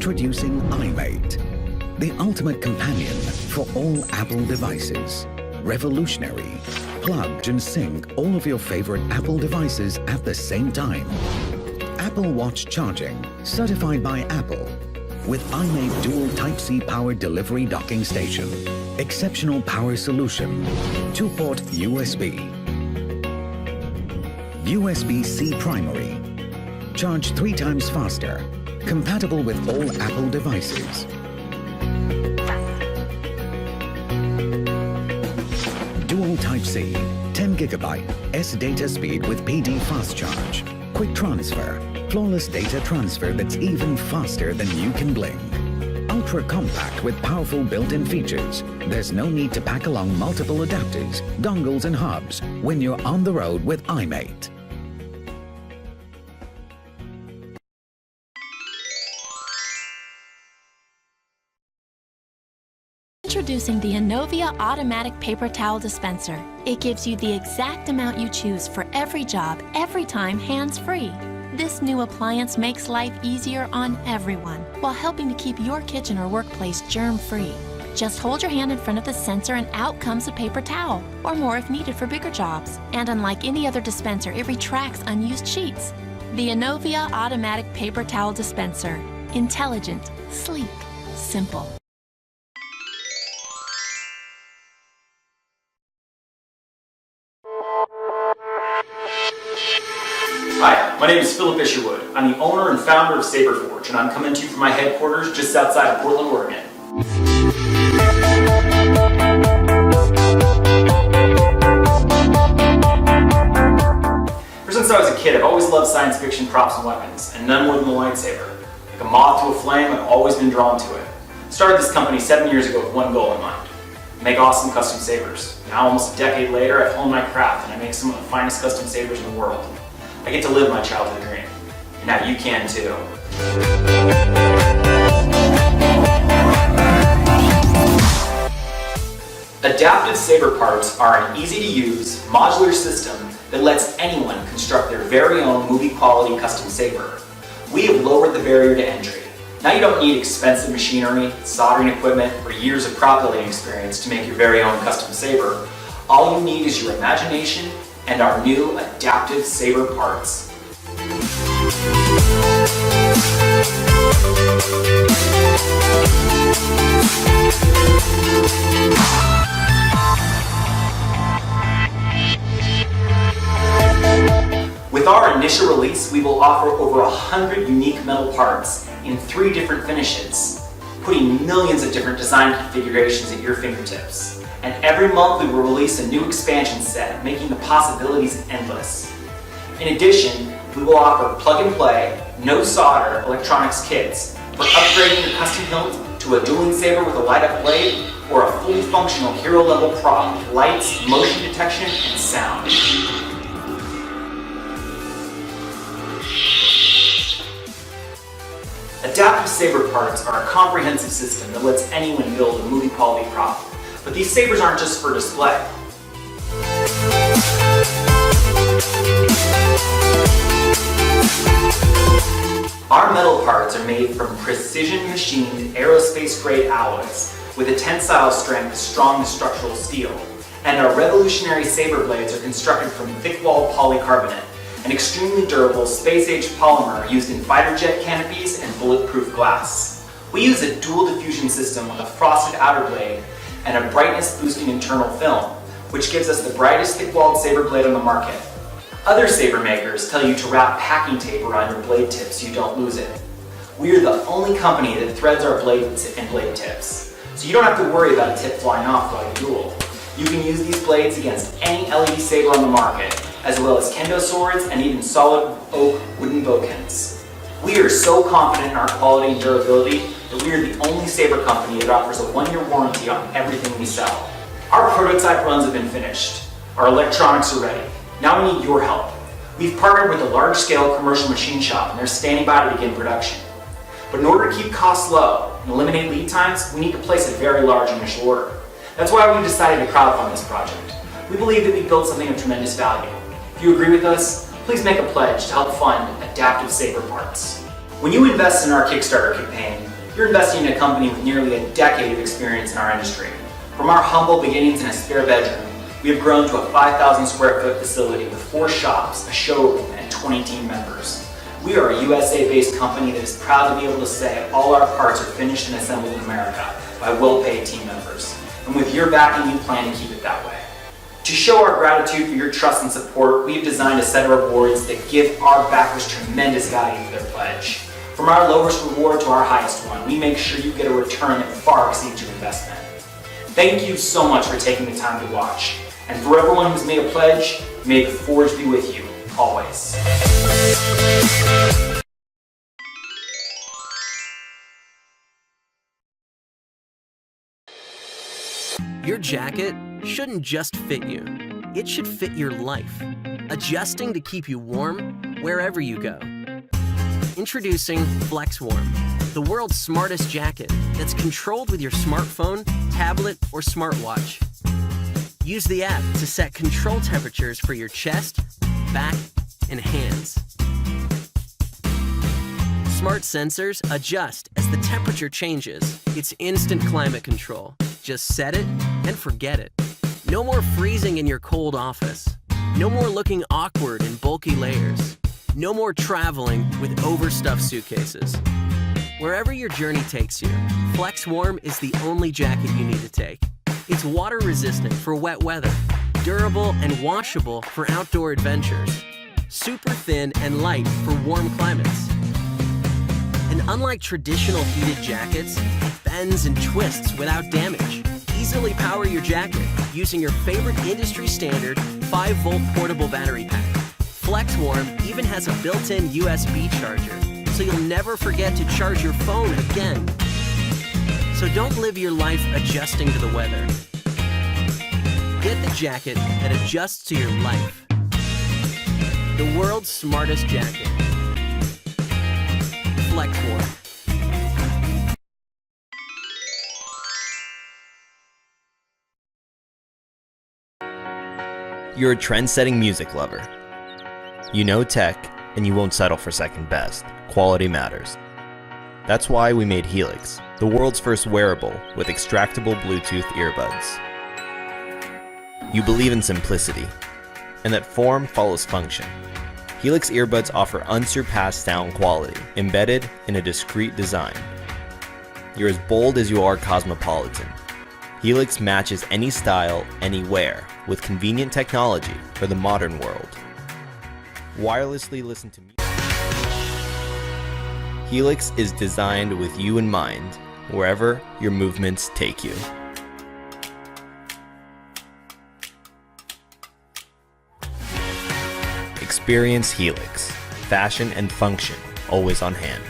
Introducing iMate, the ultimate companion for all Apple devices. Revolutionary. Plug and sync all of your favorite Apple devices at the same time. Apple Watch charging, certified by Apple. With iMate dual Type-C power delivery docking station. Exceptional power solution. 2-port USB. USB-C primary. Charge 3 times faster. Compatible with all Apple devices. Dual Type-C, 10 GB S data speed with PD fast charge. Quick transfer, flawless data transfer that's even faster than you can blink. Ultra compact with powerful built-in features. There's no need to pack along multiple adapters, dongles and hubs when you're on the road with iMate. Introducing the Enovia Automatic Paper Towel Dispenser. It gives you the exact amount you choose for every job, every time, hands-free. This new appliance makes life easier on everyone while helping to keep your kitchen or workplace germ-free. Just hold your hand in front of the sensor and out comes a paper towel, or more if needed for bigger jobs. And unlike any other dispenser, it retracts unused sheets. The Enovia Automatic Paper Towel Dispenser. Intelligent, sleek, simple. Hi, my name is Philip Isherwood. I'm the owner and founder of SaberForge, and I'm coming to you from my headquarters just outside of Portland, Oregon. Ever since I was a kid, I've always loved science fiction props and weapons, and none more than the lightsaber. Like a moth to a flame, I've always been drawn to it. I started this company 7 years ago with one goal in mind: make awesome custom sabers. Now, almost a decade later, I've honed my craft and I make some of the finest custom sabers in the world. I get to live my childhood dream. And now you can too. Adaptive saber parts are an easy-to-use, modular system that lets anyone construct their very own movie-quality custom saber. We have lowered the barrier to entry. Now you don't need expensive machinery, soldering equipment, or years of prop building experience to make your very own custom saber. All you need is your imagination and our new adaptive saber parts. With our initial release, we will offer over 100 unique metal parts in 3 different finishes, putting millions of different design configurations at your fingertips. And every month we will release a new expansion set, making the possibilities endless. In addition, we will offer plug-and-play, no-solder electronics kits for upgrading your custom hilt to a dueling saber with a light-up blade, or a fully functional hero-level prop with lights, motion detection, and sound. Adaptive saber parts are a comprehensive system that lets anyone build a movie-quality prop. But these sabers aren't just for display. Our metal parts are made from precision-machined aerospace-grade alloys with a tensile strength strong as structural steel. And our revolutionary saber blades are constructed from thick-walled polycarbonate, an extremely durable space-age polymer used in fighter jet canopies and bulletproof glass. We use a dual diffusion system with a frosted outer blade and a brightness-boosting internal film, which gives us the brightest thick-walled saber blade on the market. Other saber makers tell you to wrap packing tape around your blade tips so you don't lose it. We are the only company that threads our blades and blade tips, so you don't have to worry about a tip flying off while you duel. You can use these blades against any LED saber on the market, as well as kendo swords and even solid oak wooden bowkins. We are so confident in our quality and durability that we are the only saber company that offers a 1-year warranty on everything we sell. Our prototype runs have been finished. Our electronics are ready. Now we need your help. We've partnered with a large-scale commercial machine shop and they're standing by to begin production. But in order to keep costs low and eliminate lead times, we need to place a very large initial order. That's why we decided to crowdfund this project. We believe that we built something of tremendous value. If you agree with us, please make a pledge to help fund adaptive saber parts. When you invest in our Kickstarter campaign, You're investing in a company with nearly a decade of experience in our industry. From our humble beginnings in a spare bedroom, we have grown to a 5,000 square foot facility with 4 shops, a showroom, and 20 team members. We are a USA-based company that is proud to be able to say all our parts are finished and assembled in America by well-paid team members. And with your backing, we plan to keep it that way. To show our gratitude for your trust and support, we've designed a set of rewards that give our backers tremendous value for their pledge. From our lowest reward to our highest one, we make sure you get a return that far exceeds your investment. Thank you so much for taking the time to watch. And for everyone who's made a pledge, may the forge be with you, always. Your jacket shouldn't just fit you. It should fit your life, adjusting to keep you warm wherever you go. Introducing FlexWarm, the world's smartest jacket that's controlled with your smartphone, tablet, or smartwatch. Use the app to set control temperatures for your chest, back, and hands. Smart sensors adjust as the temperature changes. It's instant climate control. Just set it and forget it. No more freezing in your cold office. No more looking awkward in bulky layers. No more traveling with overstuffed suitcases. Wherever your journey takes you, FlexWarm is the only jacket you need to take. It's water resistant for wet weather, durable and washable for outdoor adventures, super thin and light for warm climates. And unlike traditional heated jackets, it bends and twists without damage. Easily power your jacket using your favorite industry standard 5-volt portable battery pack. FlexWarm even has a built-in USB charger, so you'll never forget to charge your phone again. So don't live your life adjusting to the weather. Get the jacket that adjusts to your life. The world's smartest jacket. FlexWarm. You're a trend-setting music lover. You know tech, and you won't settle for second best. Quality matters. That's why we made Helix, the world's first wearable with extractable Bluetooth earbuds. You believe in simplicity, and that form follows function. Helix earbuds offer unsurpassed sound quality, embedded in a discreet design. You're as bold as you are cosmopolitan. Helix matches any style, anywhere, with convenient technology for the modern world. Wirelessly listen to music. Helix is designed with you in mind, wherever your movements take you. Experience Helix. Fashion and function always on hand.